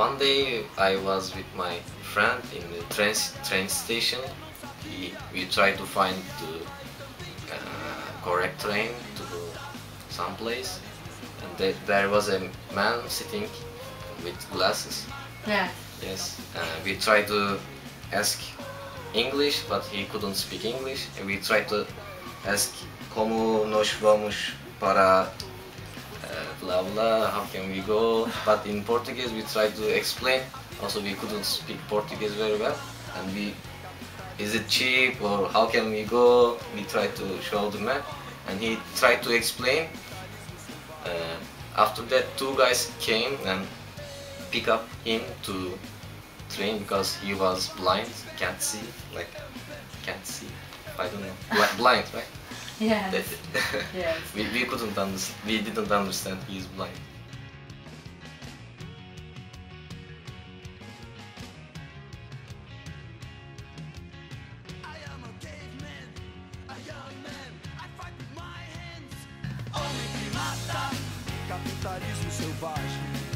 one day I was with my friend in the train station. We tried to find the correct train to some place, and there was a man sitting with glasses. Yeah. Yes, we tried to ask English, but he couldn't speak English. And we tried to ask como nos vamos para blah blah, how can we go? But in Portuguese we tried to explain. Also we couldn't speak Portuguese very well, and is it cheap or how can we go? We tried to show the map, and he tried to explain. After that, two guys came and pick up him to train because he was blind, can't see, I don't know, blind, right? Yes. Yes. we couldn't understand, we didn't understand he is blind. I am a caveman, a young man, I fight with my hands. Homem que mata, capitalismo selvagem.